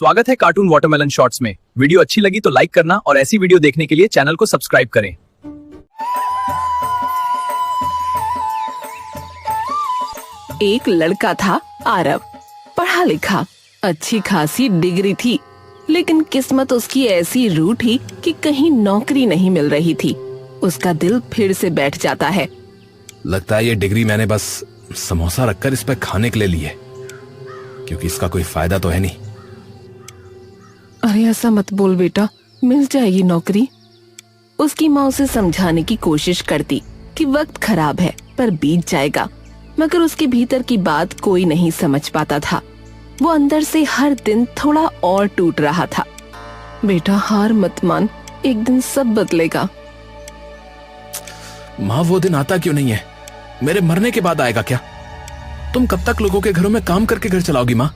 स्वागत है cartoon watermelon shorts में। वीडियो अच्छी लगी तो लाइक करना और ऐसी वीडियो देखने के लिए चैनल को सब्सक्राइब करें। एक लड़का था आरव, पढ़ा लिखा, अच्छी खासी डिग्री थी, लेकिन किस्मत उसकी ऐसी रूठी कि कहीं नौकरी नहीं मिल रही थी। उसका दिल फिर से बैठ जाता है। लगता है ये डिग्री मैंने बस समोसा रखकर इस पे खाने के लिए ली है, क्योंकि इसका कोई फायदा तो है नहीं। अरे ऐसा मत बोल बेटा, मिल जाएगी नौकरी। उसकी माँ उसे समझाने की कोशिश करती कि वक्त खराब है पर बीत जाएगा, मगर उसके भीतर की बात कोई नहीं समझ पाता था। वो अंदर से हर दिन थोड़ा और टूट रहा था। बेटा हार मत मान, एक दिन सब बदलेगा। माँ वो दिन आता क्यों नहीं है? मेरे मरने के बाद आएगा क्या? तुम कब तक लोगों के घरों में काम करके घर चलाओगी माँ?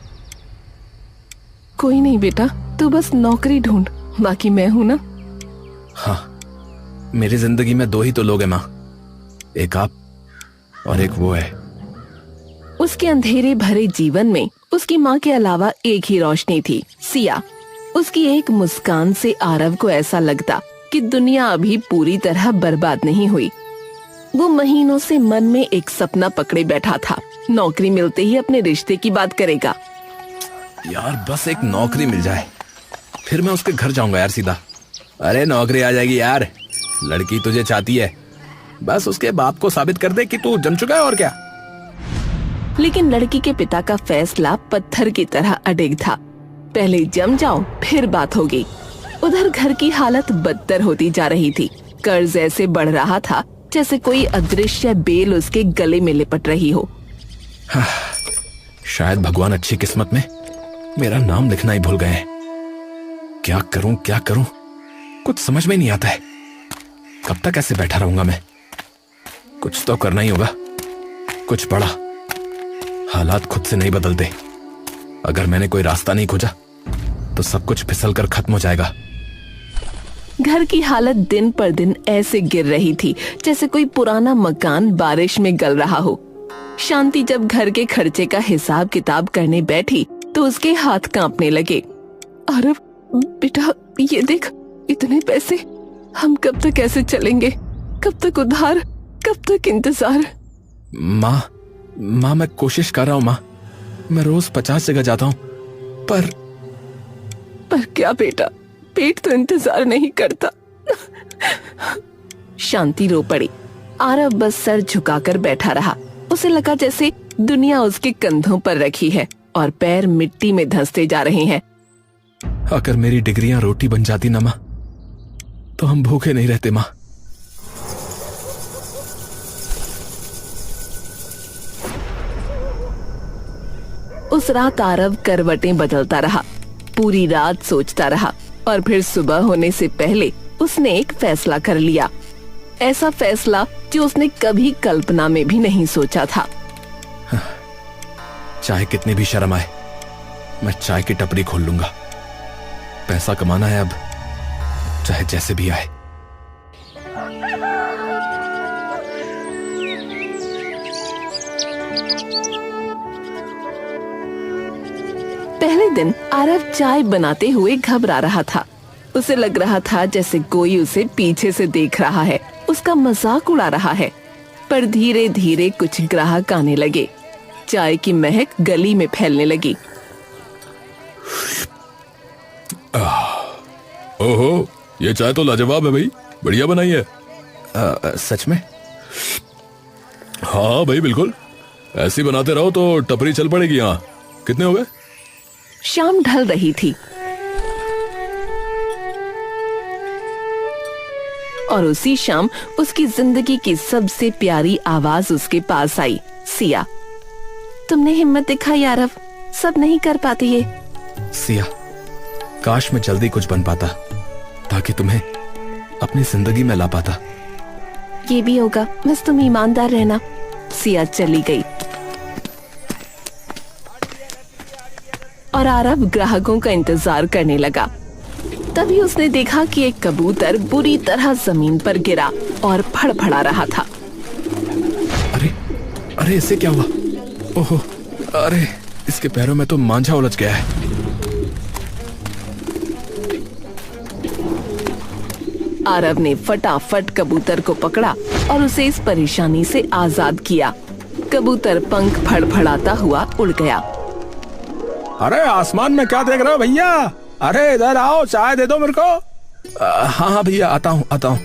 कोई नहीं बेटा, तू बस नौकरी ढूंढ, बाकी मैं हूं ना। हाँ, मेरी जिंदगी में दो ही तो लोग हैं माँ, एक आप और एक वो है। उसके अंधेरे भरे जीवन में उसकी माँ के अलावा एक ही रोशनी थी, सिया। उसकी एक मुस्कान से आरव को ऐसा लगता कि दुनिया अभी पूरी तरह बर्बाद नहीं हुई। वो महीनों से मन में एक सपना पकड़े बैठा था, नौकरी मिलते ही अपने रिश्ते की बात करेगा। यार बस एक नौकरी मिल जाए, फिर मैं उसके घर जाऊंगा यार सीधा। अरे नौकरी आ जाएगी यार, लड़की तुझे चाहती है, बस उसके बाप को साबित कर दे कि तू जम चुका है और क्या। लेकिन लड़की के पिता का फैसला पत्थर की तरह अडिग था। पहले जम जाओ फिर बात होगी। उधर घर की हालत बदतर होती जा रही थी। कर्ज ऐसे बढ़ रहा था जैसे कोई अदृश्य बेल उसके गले में लिपट रही हो। शायद भगवान अच्छी किस्मत में मेरा नाम लिखना ही भूल गए हैं। क्या करूं क्या करूं, कुछ समझ में नहीं आता है। कब तक ऐसे बैठा रहूंगा मैं? कुछ तो करना ही होगा, कुछ बड़ा। हालात खुद से नहीं बदलते। अगर मैंने कोई रास्ता नहीं खोजा तो सब कुछ फिसल कर खत्म हो जाएगा। घर की हालत दिन पर दिन ऐसे गिर रही थी जैसे कोई पुराना मकान बारिश में गल रहा हो। शांति जब घर के खर्चे का हिसाब किताब करने बैठी तो उसके हाथ कांपने लगे। अरब बेटा ये देख, इतने पैसे, हम कब तक ऐसे चलेंगे? कब तक उधार, कब तक इंतजार? माँ मैं कोशिश कर रहा हूँ माँ, मैं रोज 50 जगह जाता हूँ, पर क्या बेटा, पेट तो इंतजार नहीं करता। शांति रो पड़ी। आरव बस सर झुकाकर बैठा रहा। उसे लगा जैसे दुनिया उसके कंधों पर रखी है और पैर मिट्टी में धंसते जा रहे हैं। अगर मेरी डिग्रियां रोटी बन जाती ना माँ, तो हम भूखे नहीं रहते माँ। उस रात आरव करवटें बदलता रहा, पूरी रात सोचता रहा और फिर सुबह होने से पहले उसने एक फैसला कर लिया। ऐसा फैसला जो उसने कभी कल्पना में भी नहीं सोचा था। चाहे कितनी भी शर्म आए, मैं चाय की टपरी खोल लूंगा। पैसा कमाना है अब, चाहे जैसे भी आए। पहले दिन आरव चाय बनाते हुए घबरा रहा था। उसे लग रहा था जैसे कोई उसे पीछे से देख रहा है, उसका मजाक उड़ा रहा है। पर धीरे धीरे कुछ ग्राहक आने लगे। चाय की महक गली में फैलने लगी। ओहो, ये चाय तो लाजवाब है भाई, बढ़िया बनाई है। सच में? हाँ भाई बिल्कुल, ऐसी बनाते रहो तो टपरी चल पड़ेगी। यहाँ कितने हो गए? शाम ढल रही थी और उसी शाम उसकी जिंदगी की सबसे प्यारी आवाज उसके पास आई। सिया, तुमने हिम्मत दिखाई आरव, सब नहीं कर पाती ये। सिया, काश मैं जल्दी कुछ बन पाता ताकि तुम्हें अपनी जिंदगी में ला पाता। ये भी होगा, बस तुम ईमानदार रहना। सिया चली गई और आरव ग्राहकों का इंतजार करने लगा। तभी उसने देखा कि एक कबूतर बुरी तरह जमीन पर गिरा और फड़फड़ा रहा था। अरे इससे क्या हुआ? ओहो, अरे इसके पैरों में तो मांझा उलझ गया है। आरव ने फटाफट कबूतर को पकड़ा और उसे इस परेशानी से आजाद किया। कबूतर पंख फड़फड़ाता हुआ उड़ गया। अरे आसमान में क्या देख रहे हो भैया? अरे इधर आओ, चाय दे दो मेरे को। हाँ हाँ भैया, आता हूँ आता हूँ।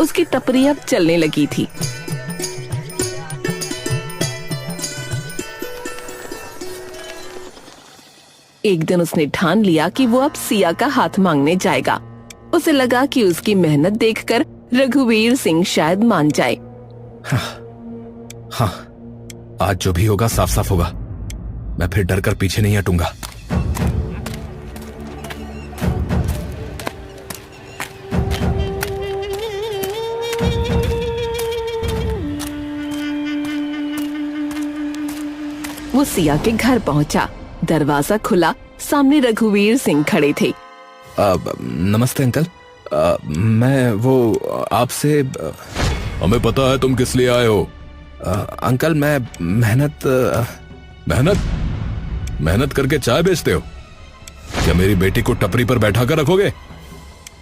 उसकी टपरी अब चलने लगी थी। एक दिन उसने ठान लिया कि वो अब सिया का हाथ मांगने जाएगा। उसे लगा कि उसकी मेहनत देखकर रघुवीर सिंह शायद मान जाए। हाँ, आज जो भी होगा साफ साफ होगा। मैं फिर डर कर पीछे नहीं हटूंगा। वो सिया के घर पहुंचा। दरवाजा खुला, सामने रघुवीर सिंह खड़े थे। नमस्ते अंकल। मैं वो आपसे। हमें पता है तुम किस लिए आए हो। अंकल मैं मेहनत करके चाय बेचते हो? क्या मेरी बेटी को टपरी पर बैठा कर रखोगे?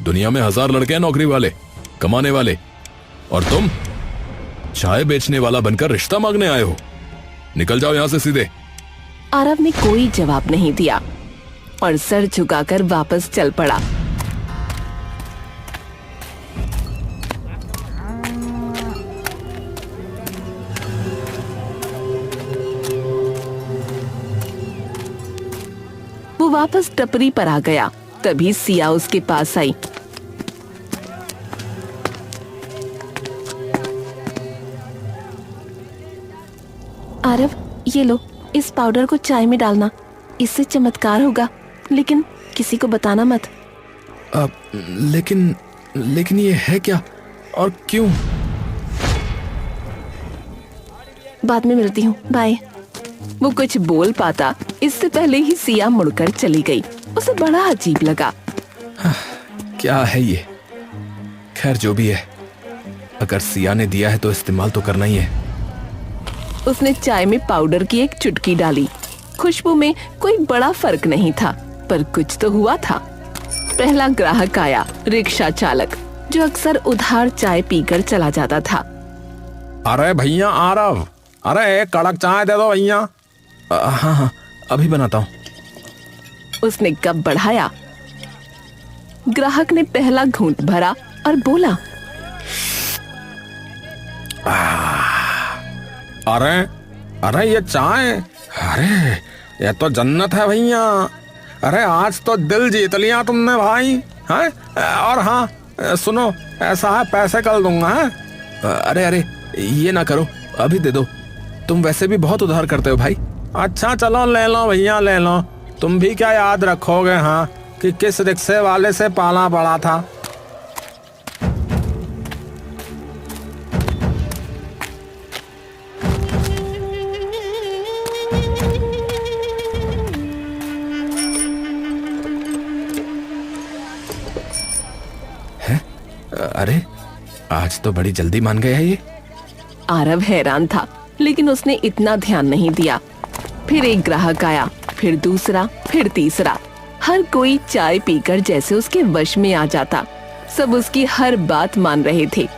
दुनिया में 1000 लड़के हैं नौकरी वाले, कमाने वाले, और तुम चाय बेचने वाला बनकर रिश्ता मांगने आए हो। निकल जाओ यहां से सीधे। आरव ने कोई जवाब नहीं दिया और सर झुकाकर वापस चल पड़ा। वो वापस टपरी पर आ गया। तभी सिया उसके पास आई। आरव, ये लो, इस पाउडर को चाय में डालना, इससे चमत्कार होगा, लेकिन किसी को बताना मत। लेकिन ये है क्या और क्यों? बाद में मिलती हूँ, बाय। वो कुछ बोल पाता इससे पहले ही सिया मुड़कर चली गई। उसे बड़ा अजीब लगा। क्या है ये? खैर जो भी है, अगर सिया ने दिया है तो इस्तेमाल तो करना ही है। उसने चाय में पाउडर की एक चुटकी डाली। खुशबू में कोई बड़ा फर्क नहीं था, पर कुछ तो हुआ था। पहला ग्राहक आया, रिक्शा चालक, जो अक्सर उधार चाय पीकर चला जाता था। अरे भैया आरव, अरे एक कड़क चाय दे दो भैया। हाँ हाँ, अभी बनाता हूँ। उसने कप बढ़ाया। ग्राहक ने पहला घूंट भरा और बोला, अरे ये चाय, अरे ये तो जन्नत है भैया। अरे आज तो दिल जीत लिया तुमने भाई। हैं? और हाँ सुनो, ऐसा है पैसे कल दूंगा। है? अरे ये ना करो, अभी दे दो। तुम वैसे भी बहुत उधार करते हो भाई। अच्छा चलो ले लो भैया, ले लो। तुम भी क्या याद रखोगे हाँ कि किस रिक्शे वाले से पाला पड़ा था। अरे आज तो बड़ी जल्दी मान गया ये। आरव हैरान था, लेकिन उसने इतना ध्यान नहीं दिया। फिर एक ग्राहक आया, फिर दूसरा, फिर तीसरा। हर कोई चाय पीकर जैसे उसके वश में आ जाता। सब उसकी हर बात मान रहे थे।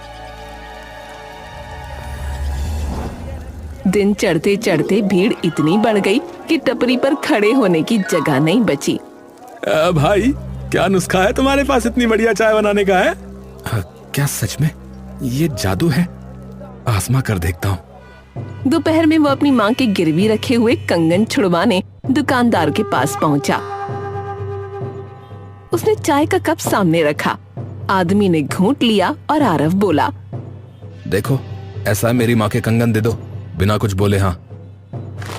दिन चढ़ते चढ़ते भीड़ इतनी बढ़ गई कि टपरी पर खड़े होने की जगह नहीं बची। भाई क्या नुस्खा है तुम्हारे पास इतनी बढ़िया चाय बनाने का? है क्या सच में ये जादू है? आजमा कर देखता हूँ। दोपहर में वो अपनी माँ के गिरवी रखे हुए कंगन छुड़वाने दुकानदार के पास पहुँचा। उसने चाय का कप सामने रखा। आदमी ने घूंट लिया और आरव बोला, देखो ऐसा मेरी माँ के कंगन दे दो, बिना कुछ बोले। हाँ।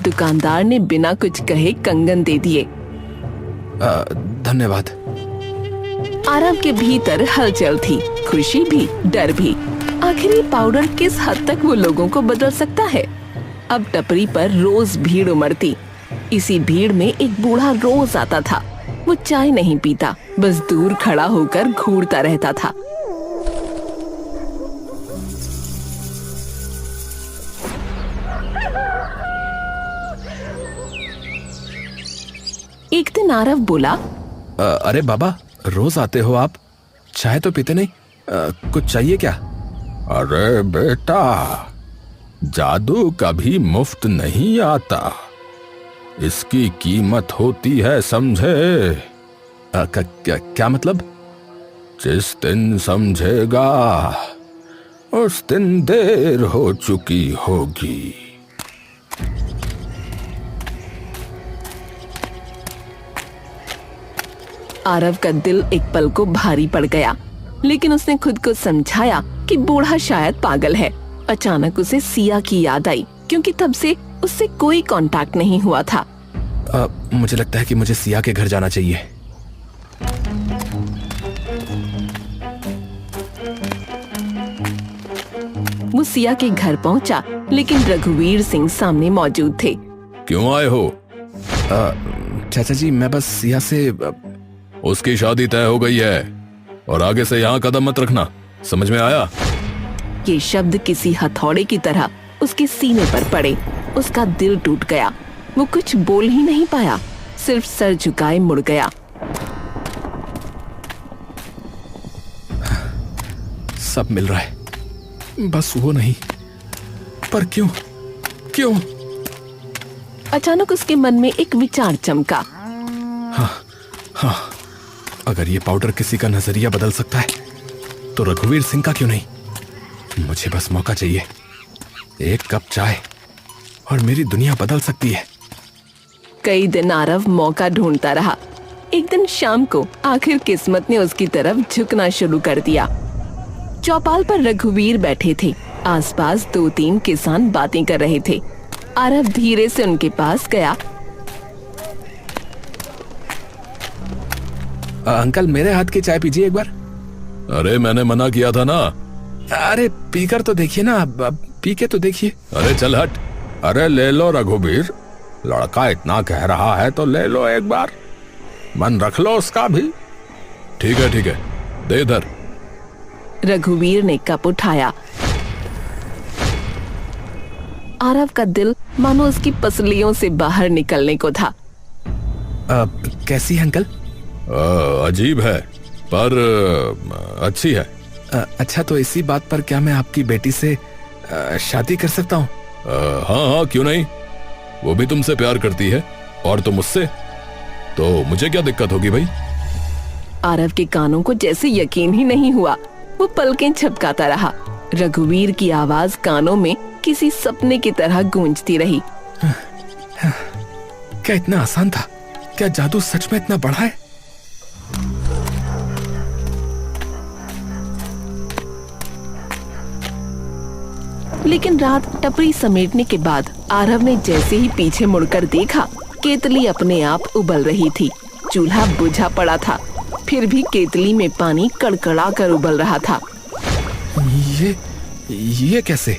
दुकानदार ने बिना कुछ कहे कंगन दे दिए। धन्यवाद। आरव के भीतर हलचल थी, खुशी भी, डर भी। आखिर ये पाउडर किस हद तक वो लोगों को बदल सकता है? अब टपरी पर रोज भीड़ उमड़ती। इसी भीड़ में एक बूढ़ा रोज आता था। वो चाय नहीं पीता, बस दूर खड़ा होकर घूरता रहता था। एक दिन आरव बोला, अरे बाबा, रोज आते हो आप, चाय तो पीते नहीं, कुछ चाहिए क्या? अरे बेटा, जादू कभी मुफ्त नहीं आता, इसकी कीमत होती है, समझे? क्या मतलब? जिस दिन समझेगा उस दिन देर हो चुकी होगी। आरव का दिल एक पल को भारी पड़ गया, लेकिन उसने खुद को समझाया कि बूढ़ा शायद पागल है। अचानक उसे सिया की याद आई, क्योंकि तब से उससे कोई कांटेक्ट नहीं हुआ था। मुझे लगता है कि मुझे सिया के घर जाना चाहिए। वो सिया के घर पहुंचा, लेकिन रघुवीर सिंह सामने मौजूद थे। क्यों आए हो? चाचा जी, मैं बस सिया से उसकी शादी तय हो गई है और आगे से यहाँ कदम मत रखना, समझ में आया? ये शब्द किसी हथौड़े की तरह उसके सीने पर पड़े। उसका दिल टूट गया। वो कुछ बोल ही नहीं पाया, सिर्फ सर झुकाए मुड़ गया। सब मिल रहा है, बस वो नहीं। पर क्यों? क्यों? अचानक उसके मन में एक विचार चमका। हाँ, अगर ये पाउडर किसी का नजरिया बदल सकता है तो रघुवीर सिंह का क्यों नहीं? मुझे बस मौका चाहिए, एक कप चाय और मेरी दुनिया बदल सकती है। कई दिन आरव मौका ढूंढता रहा। एक दिन शाम को आखिर किस्मत ने उसकी तरफ झुकना शुरू कर दिया। चौपाल पर रघुवीर बैठे थे। आसपास 2-3 किसान बातें कर रहे थे। आरव धीरे से उनके पास गया। अंकल, मेरे हाथ की चाय पीजिए एक बार। अरे मैंने मना किया था ना। अरे पीकर तो देखिए ना, पी के तो देखिए। अरे चल हट। अरे ले लो रघुवीर, लड़का इतना कह रहा है तो ले लो एक बार, मन रख लो उसका भी। ठीक है दे इधर। रघुवीर ने कप उठाया। आरव का दिल मानो उसकी पसलियों से बाहर निकलने को था। कैसी है अंकल? अजीब है, पर अच्छी है। अच्छा, तो इसी बात पर क्या मैं आपकी बेटी से शादी कर सकता हूँ? हाँ, क्यों नहीं। वो भी तुमसे प्यार करती है और तुम मुझसे, तो मुझे क्या दिक्कत होगी भाई? आरव के कानों को जैसे यकीन ही नहीं हुआ। वो पलकें झपकाता रहा। रघुवीर की आवाज कानों में किसी सपने की तरह गूंजती रही। क्या इतना आसान था? क्या जादू सच में इतना बड़ा है? लेकिन रात टपरी समेटने के बाद आरव ने जैसे ही पीछे मुड़कर देखा, केतली अपने आप उबल रही थी। चूल्हा बुझा पड़ा था, फिर भी केतली में पानी कड़कड़ा कर उबल रहा था। ये कैसे?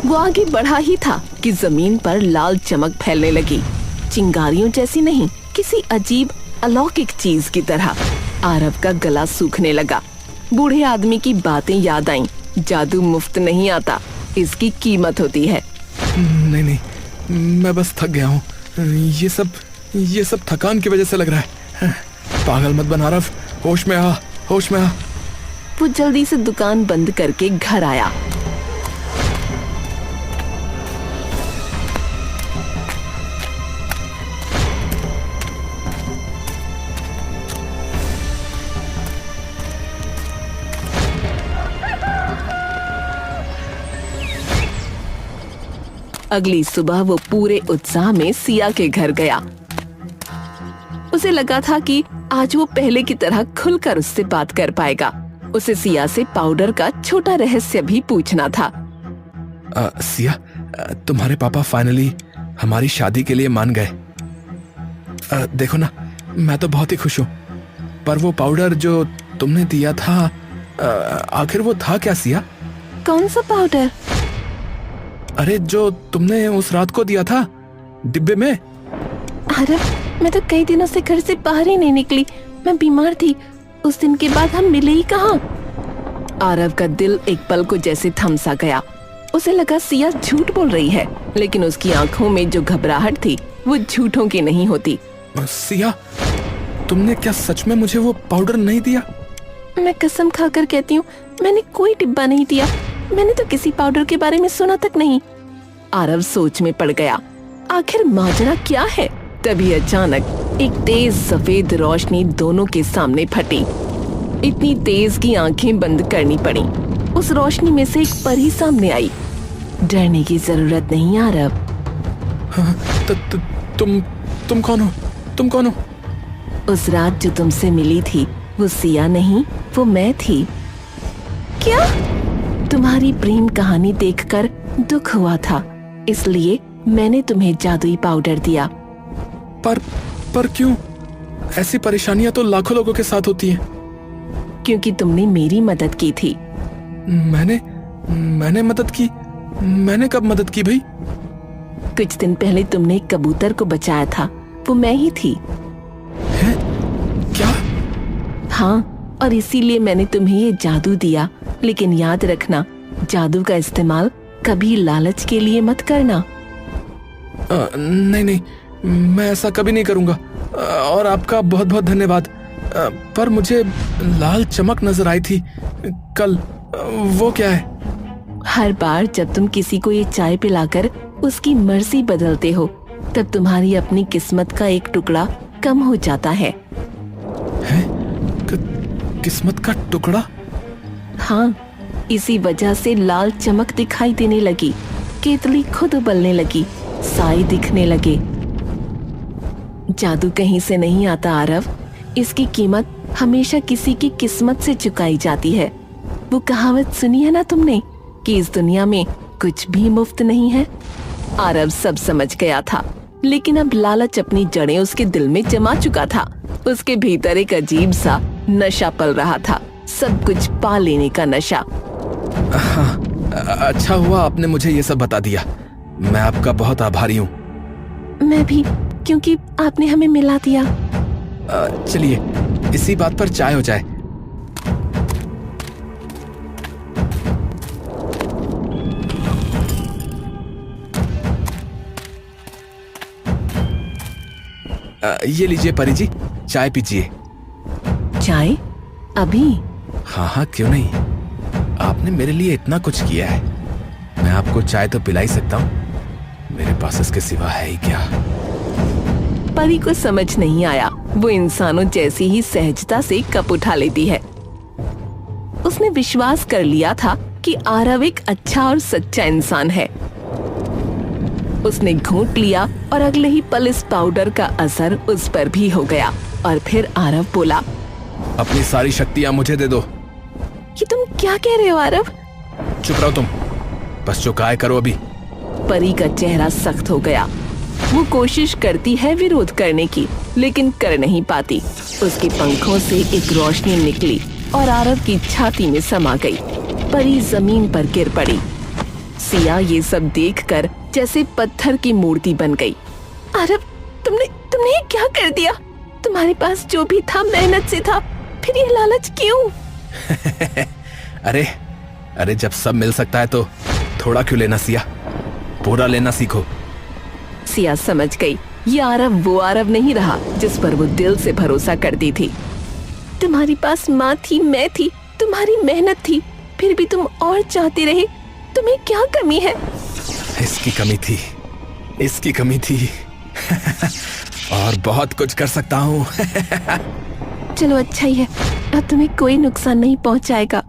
वो आगे बढ़ा ही था कि जमीन पर लाल चमक फैलने लगी। चिंगारियों जैसी नहीं, किसी अजीब अलौकिक चीज की तरह। आरव का गला सूखने लगा। बूढ़े आदमी की बातें याद आईं। जादू मुफ्त नहीं आता, इसकी कीमत होती है। नहीं, मैं बस थक गया हूँ। ये सब थकान की वजह से लग रहा है। पागल मत बन आरव, होश में आ। वो जल्दी से दुकान बंद करके घर आया। अगली सुबह वो पूरे उत्साह में सिया के घर गया। उसे लगा था कि आज वो पहले की तरह खुलकर उससे बात कर पाएगा। उसे सिया से पाउडर का छोटा रहस्य भी पूछना था। सिया, तुम्हारे पापा फाइनली हमारी शादी के लिए मान गए। देखो ना, मैं तो बहुत ही खुश हूँ। पर वो पाउडर जो तुमने दिया था, आखिर वो था क्या सिया? कौन सा पाउडर? अरे जो तुमने उस रात को दिया था डिब्बे में। अरे मैं तो कई दिनों से घर से बाहर ही नहीं निकली। मैं बीमार थी। उस दिन के बाद हम मिले ही कहाँ। आरव का दिल एक पल को जैसे थम सा गया। उसे लगा सिया झूठ बोल रही है, लेकिन उसकी आंखों में जो घबराहट थी वो झूठों की नहीं होती। सिया, तुमने क्या सच में मुझे वो पाउडर नहीं दिया? मैं कसम खाकर कहती हूँ, मैंने कोई डिब्बा नहीं दिया। मैंने तो किसी पाउडर के बारे में सुना तक नहीं। आरव सोच में पड़ गया, आखिर माजरा क्या है। तभी अचानक एक तेज सफेद रोशनी दोनों के सामने फटी। इतनी तेज कि आंखें बंद करनी पड़ी। उस रोशनी में से एक परी सामने आई। डरने की जरूरत नहीं आरव। हाँ, तुम कौन हो? तुम कौन हो? उस रात जो तुमसे मिली थी वो सिया नहीं, वो मैं थी। क्या? तुम्हारी प्रेम कहानी देखकर दुख हुआ था, इसलिए मैंने तुम्हें जादुई पाउडर दिया। पर क्यों? ऐसी परेशानियां तो लाखों लोगों के साथ होती हैं। क्योंकि तुमने मेरी मदद की थी। मैंने मदद की? मैंने कब मदद की भाई? कुछ दिन पहले तुमने एक कबूतर को बचाया था, वो मैं ही थी। हैं? क्या? हाँ, और इसीलिए मैंने तुम्हें ये जादू दिया। लेकिन याद रखना, जादू का इस्तेमाल कभी लालच के लिए मत करना। नहीं, मैं ऐसा कभी नहीं करूंगा। और आपका बहुत बहुत धन्यवाद। पर मुझे लाल चमक नजर आई थी कल, वो क्या है? हर बार जब तुम किसी को ये चाय पिलाकर उसकी मर्जी बदलते हो, तब तुम्हारी अपनी किस्मत का एक टुकड़ा कम हो जाता है। किस्मत का टुकड़ा? हाँ, इसी वजह से लाल चमक दिखाई देने लगी, केतली खुद उबलने लगी, साए दिखने लगे। जादू कहीं से नहीं आता आरव, इसकी कीमत हमेशा किसी की किस्मत से चुकाई जाती है। वो कहावत सुनी है ना तुमने कि इस दुनिया में कुछ भी मुफ्त नहीं है। आरव सब समझ गया था, लेकिन अब लालच अपनी जड़ें उसके दिल में जमा चुका था। उसके भीतर एक अजीब सा नशा पल रहा था, सब कुछ पा लेने का नशा। अच्छा हुआ आपने मुझे ये सब बता दिया। मैं आपका बहुत आभारी हूँ। मैं भी, क्योंकि आपने हमें मिला दिया। चलिए इसी बात पर चाय हो जाए। ये लीजिए परी जी, चाय पीजिए। चाय? अभी? हाँ, क्यों नहीं। आपने मेरे लिए इतना कुछ किया है, मैं आपको चाय तो पिला ही सकता हूँ। मेरे पास इसके सिवा है ही क्या। परी को समझ नहीं आया, वो इंसानों जैसी ही सहजता से कप उठा लेती है। उसने विश्वास कर लिया था कि आरव एक अच्छा और सच्चा इंसान है। उसने घूंट लिया और अगले ही पल इस पाउडर का असर उस पर भी हो गया। और फिर आरव बोला, अपनी सारी शक्तियां मुझे दे दो। ये तुम क्या कह रहे हो आरव? चुप रहो तुम, बस जो कहा करो अभी। परी का चेहरा सख्त हो गया। वो कोशिश करती है विरोध करने की, लेकिन कर नहीं पाती। उसके पंखों से एक रोशनी निकली और आरव की छाती में समा गई। परी जमीन पर गिर पड़ी। सिया ये सब देखकर जैसे पत्थर की मूर्ति बन गई। आरव, तुमने ये क्या कर दिया? तुम्हारे पास जो भी था मेहनत से था, फिर ये लालच क्यों? अरे जब सब मिल सकता है तो थोड़ा क्यों लेना सिया, पूरा लेना सीखो। सिया समझ गई, ये आरव वो आरव नहीं रहा जिस पर वो दिल से भरोसा करती थी। तुम्हारे पास माँ थी, मैं थी, तुम्हारी मेहनत थी, फिर भी तुम और चाहते रहे। तुम्हें क्या कमी है? इसकी कमी थी और बहुत कुछ कर सकता हूँ। चलो अच्छा ही है, अब तुम्हें कोई नुकसान नहीं पहुँचाएगा।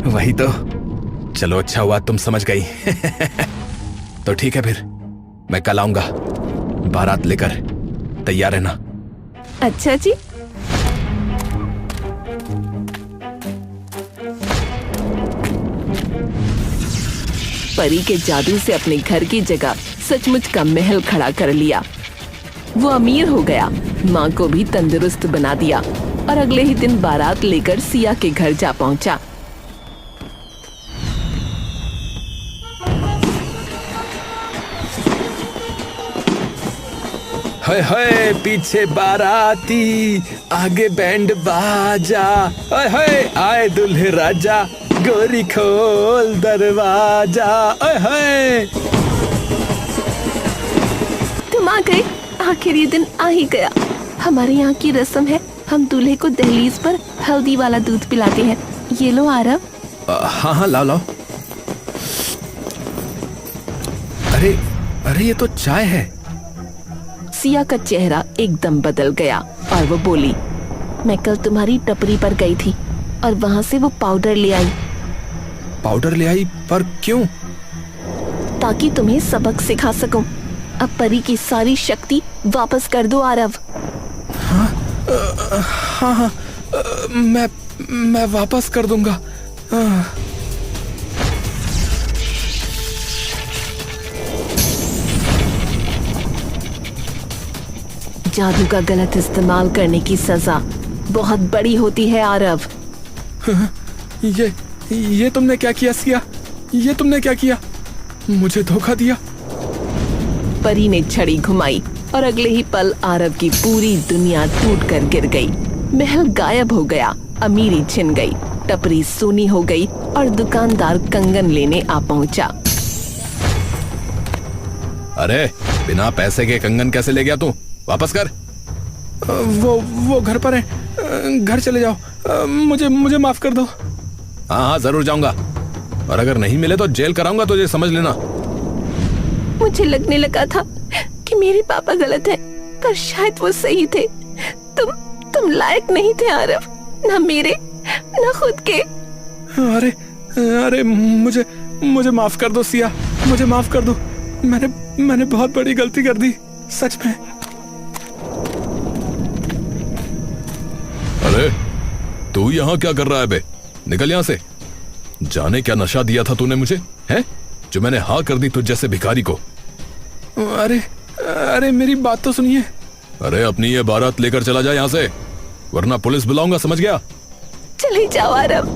वही तो। चलो अच्छा हुआ तुम समझ गई। तो ठीक है, फिर मैं कल आऊंगा, बारात लेकर तैयार रहना। अच्छा जी। परी के जादू से अपने घर की जगह सचमुच का महल खड़ा कर लिया। वो अमीर हो गया, माँ को भी तंदुरुस्त बना दिया और अगले ही दिन बारात लेकर सिया के घर जा पहुंचा। हाय हाय पीछे बाराती, आगे बैंड बाजा। हाय हाय आए दुल्हे राजा, गोरी खोल दरवाजा। हाय हाय। तुम आ गए, आखिर ये दिन आ ही गया। हमारे यहाँ की रस्म है, हम दूल्हे को दहलीज पर हल्दी वाला दूध पिलाते हैं। ये लो आरव। हाँ हाँ, लाओ लाओ। अरे अरे, ये तो चाय है। सिया का चेहरा एकदम बदल गया और वो बोली, मैं कल तुम्हारी टपरी पर गई थी और वहाँ से वो पाउडर ले आई। पाउडर ले आई? पर क्यों? ताकि तुम्हें सबक सिखा सकूं। अब परी की सारी शक्ति वापस कर दो आरव। हाँ, मैं वापस कर दूंगा। जादू का गलत इस्तेमाल करने की सजा बहुत बड़ी होती है आरव। ये तुमने क्या किया सिया? ये तुमने क्या किया? मुझे धोखा दिया। परी ने छड़ी घुमाई और अगले ही पल आरव की पूरी दुनिया टूटकर गिर गई। महल गायब हो गया, अमीरी छिन गई, टपरी सूनी हो गई और दुकानदार कंगन लेने आ पहुंचा। अरे, बिना पैसे के कंगन कैसे ले गया तू? वापस कर। वो घर पर है, घर चले जाओ। मुझे माफ कर दो। हाँ, जरूर जाऊंगा, और अगर नहीं मिले तो जेल कराऊंगा तुझे, समझ लेना। मुझे लगने लगा था कि मेरे पापा गलत हैं, पर शायद वो सही थे। तुम लायक नहीं थे आरव, ना मेरे ना खुद के। अरे मुझे माफ कर दो सिया, मुझे माफ कर दो। मैंने बहुत बड़ी गलती कर दी, सच में। अरे, तू यहाँ क्या कर रहा है बे? निकल यहाँ से। जाने क्या नशा दिया था तूने मुझे, हैं? जो मैंने हाँ कर दी तुझ जैसे भिखारी को। अरे मेरी बात तो सुनिए। अरे, अपनी ये बारात लेकर चला जा यहाँ से, वरना पुलिस बुलाऊंगा, समझ गया? चले जाओ आरव।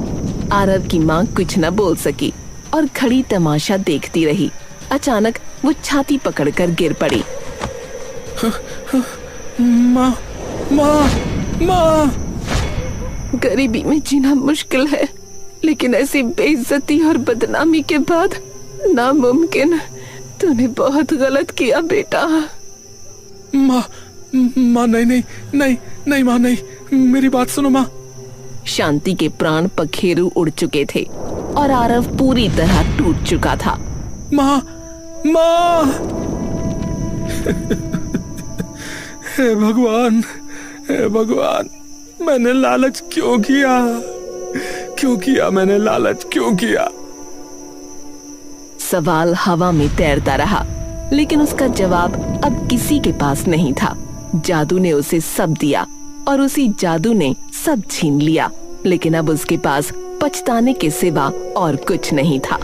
आरव की माँ कुछ न बोल सकी और खड़ी तमाशा देखती रही। अचानक वो छाती पकड़कर गिर पड़ी। माँ। गरीबी में जीना मुश्किल है, लेकिन ऐसी बेइज्जती और बदनामी के बाद नामुमकिन। तूने बहुत गलत किया बेटा। माँ, नहीं माँ, नहीं, मेरी बात सुनो माँ। शांति के प्राण पखेरु उड़ चुके थे और आरव पूरी तरह टूट चुका था। माँ। हे भगवान, मैंने लालच क्यों किया? मैंने लालच क्यों किया? सवाल हवा में तैरता रहा, लेकिन उसका जवाब अब किसी के पास नहीं था। जादू ने उसे सब दिया और उसी जादू ने सब छीन लिया, लेकिन अब उसके पास पछताने के सिवा और कुछ नहीं था।